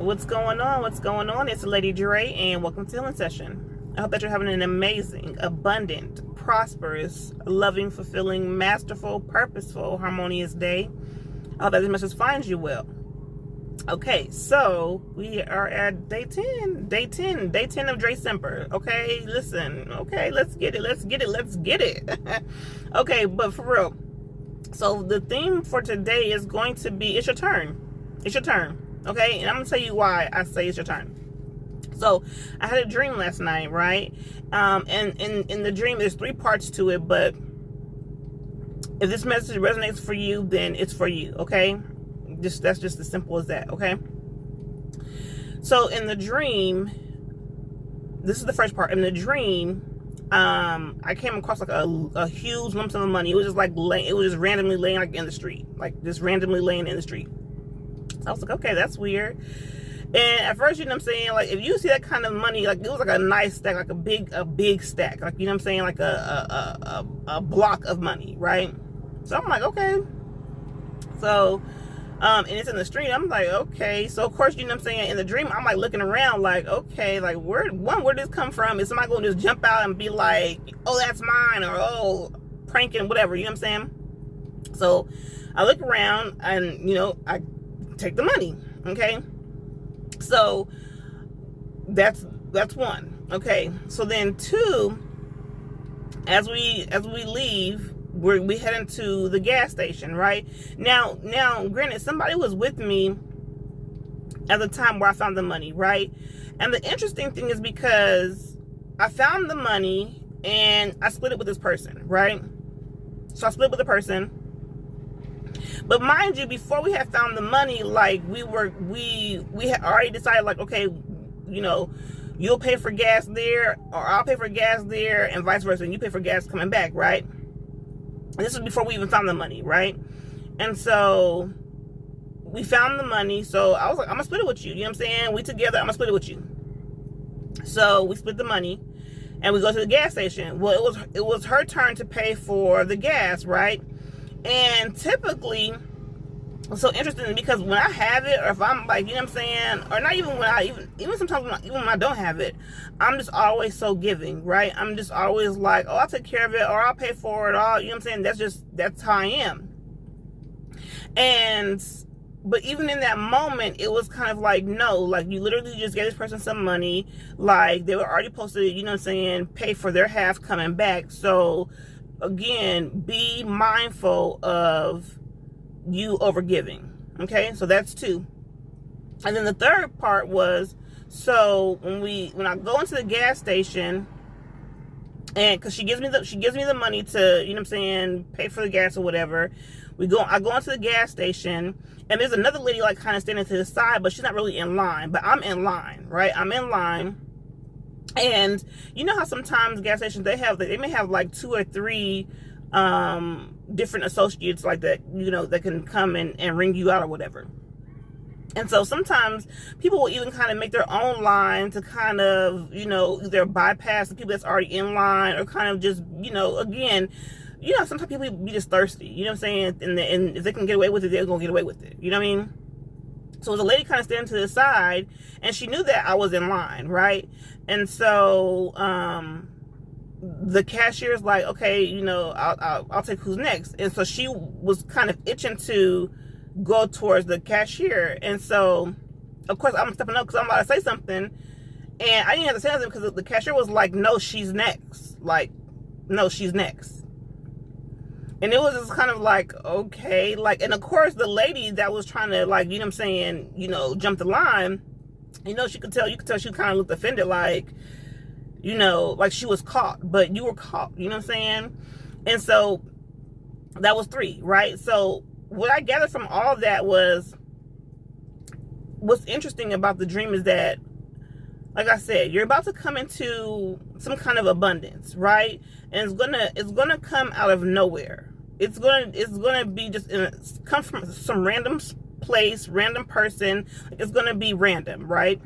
what's going on? What's going on? It's Lady Dre, and welcome to Healing Session. I hope that you're having an amazing, abundant, prosperous, loving, fulfilling, masterful, purposeful, harmonious day. I hope that this message finds you well. Okay, so we are at day 10 of DreCember. Okay, listen. Okay, let's get it. Okay, but for real. So the theme for today is going to be, it's your turn. Okay, and I'm gonna tell you why I say it's your turn. So I had a dream last night, right? And in the dream, there's 3 parts to it, but if this message resonates for you, then it's for you, okay? That's just as simple as that, okay? So in the dream, this is the first part. In the dream, I came across like a huge lump sum of money. It was just like randomly laying like in the street, I was like, okay, that's weird. And at first, you know what I'm saying, like if you see that kind of money, like it was like a nice stack, like a big stack, like, you know what I'm saying, like a block of money, right? So I'm like, okay. So and it's in the street. I'm like, okay. So of course, you know what I'm saying, in the dream, I'm like looking around like, okay, like where did this come from? Is somebody going to just jump out and be like, oh, that's mine, or oh, pranking, whatever, you know what I'm saying? So I look around and, you know, I take the money, okay? So that's 1, okay? So then 2, as we leave, we head into the gas station, right? Now, granted, somebody was with me at the time where I found the money, right? And the interesting thing is because I found the money and I split it with this person, right? So I split with the person. But mind you, before we had found the money, like we had already decided, like, okay, you know, you'll pay for gas there, or I'll pay for gas there, and vice versa, and you pay for gas coming back, right? And this was before we even found the money, right? And so we found the money, so I was like, I'm gonna split it with you, you know what I'm saying? We together, I'm gonna split it with you. So we split the money, and we go to the gas station. Well, it was her turn to pay for the gas, right? And typically, it's so interesting because when I have it, or if I'm like, you know what I'm saying, or not even when even sometimes when I don't have it, I'm just always so giving, right? I'm just always like, oh, I'll take care of it, or I'll pay for it, all, you know what I'm saying? That's how I am. But even in that moment, it was kind of like, no, like you literally just gave this person some money, like they were already supposed to, you know what I'm saying, pay for their half coming back. So again, be mindful of you overgiving. Okay, so that's 2. And then the third part was, so when I go into the gas station, and because she gives me the money to, you know what I'm saying, pay for the gas or whatever, I go into the gas station, and there's another lady like kind of standing to the side, but she's not really in line, but I'm in line, right? I'm in line. And you know how sometimes gas stations, they may have like 2 or 3 different associates like that, you know, that can come and ring you out or whatever. And so sometimes people will even kind of make their own line to kind of, you know, either bypass the people that's already in line, or kind of just, you know, again, you know, sometimes people be just thirsty, you know what I'm saying? And if they can get away with it, they're going to get away with it. You know what I mean? So the lady kind of standing to the side, and she knew that I was in line, right? And so the cashier's like, okay, you know, I'll take who's next. And so she was kind of itching to go towards the cashier. And so, of course, I'm stepping up because I'm about to say something. And I didn't have to say anything because the cashier was like, no, she's next. Like, no, she's next. And it was just kind of like, okay, like, and of course the lady that was trying to, like, you know what I'm saying, you know, jump the line, you know, you could tell she kind of looked offended, like, you know, like she was caught, but you were caught, you know what I'm saying? And so that was 3, right? So what I gathered from all of that was, what's interesting about the dream is that, like I said, you're about to come into some kind of abundance, right? And it's gonna come out of nowhere. It's gonna be just come from some random place, random person. It's gonna be random, right?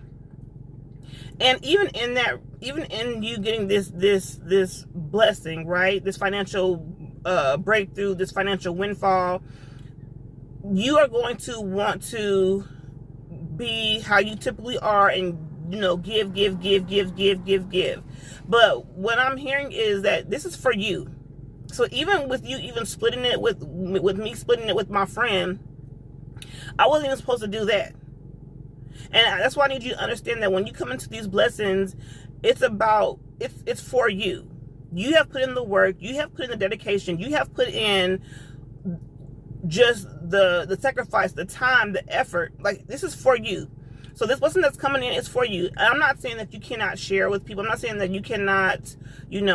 And even in you getting this blessing, right? This financial breakthrough, this financial windfall, you are going to want to be how you typically are and, you know, give. But what I'm hearing is that this is for you. So even with you even splitting it with me splitting it with my friend, I wasn't even supposed to do that. And that's why I need you to understand that when you come into these blessings, it's for you. You have put in the work, you have put in the dedication, you have put in just the sacrifice, the time, the effort. Like, this is for you. So this blessing that's coming in is for you. And I'm not saying that you cannot share with people. I'm not saying that you cannot, give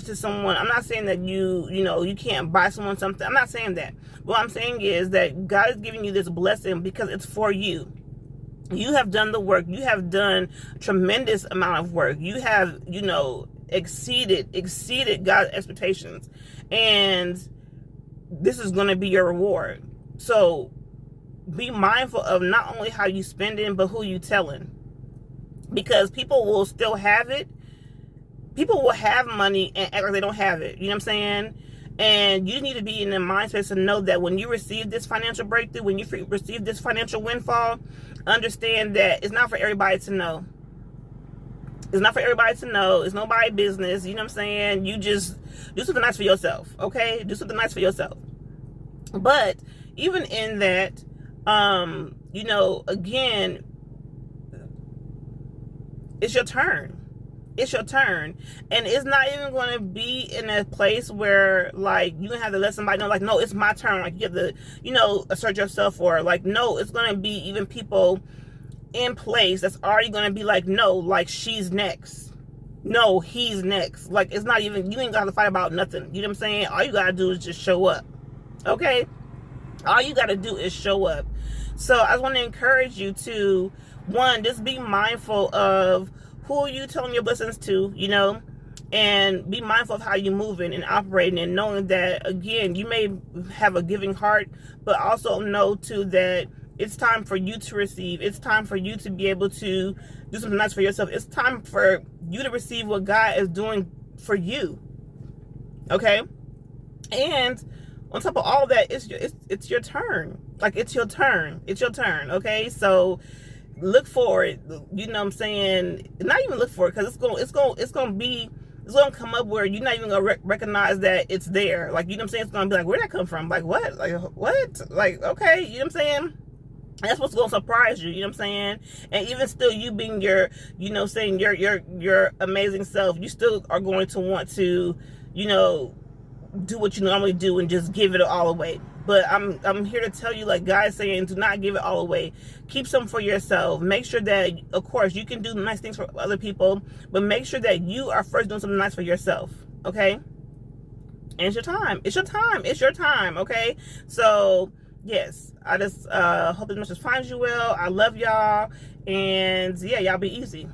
to someone. I'm not saying that you can't buy someone something. I'm not saying that. What I'm saying is that God is giving you this blessing because it's for you. You have done the work. You have done tremendous amount of work. You have, exceeded God's expectations. And this is going to be your reward. So be mindful of not only how you spending, but who you telling. Because people will still have it. People will have money and act like they don't have it. You know what I'm saying? And you need to be in the mindset to know that when you receive this financial breakthrough, when you receive this financial windfall, understand that it's not for everybody to know. It's not for everybody to know. It's nobody's business. You know what I'm saying? You just do something nice for yourself. Okay? Do something nice for yourself. But even in that, again, it's your turn. It's your turn. And it's not even going to be in a place where, like, you have to let somebody know, like, no, it's my turn. Like, you have to, assert yourself, or, like, no, it's going to be even people in place that's already going to be like, no, like, she's next. No, he's next. Like, it's not even, you ain't got to fight about nothing. You know what I'm saying? All you got to do is just show up. Okay? All you got to do is show up. So I just want to encourage you to, one, just be mindful of who you telling your blessings to, and be mindful of how you're moving and operating, and knowing that, again, you may have a giving heart, but also know too that it's time for you to receive. It's time for you to be able to do something nice for yourself. It's time for you to receive what God is doing for you. Okay? And on top of all that, it's your turn. Like, it's your turn. It's your turn. Okay? So look for it. You know what I'm saying? Not even look for it, because it's gonna come up where you're not even gonna recognize that it's there. Like, you know what I'm saying? It's gonna be like, where'd that come from? Like, what? Like, what? Like, okay, you know what I'm saying? That's what's gonna surprise you. You know what I'm saying? And even still, you being your amazing self, you still are going to want to, do what you normally do and just give it all away. But I'm here to tell you, like God's saying, do not give it all away. Keep some for yourself. Make sure that, of course, you can do nice things for other people, but make sure that you are first doing something nice for yourself. Okay? And it's your time. It's your time. It's your time. Okay? So, yes, I just hope this message finds you well. I love y'all. And, yeah, y'all be easy.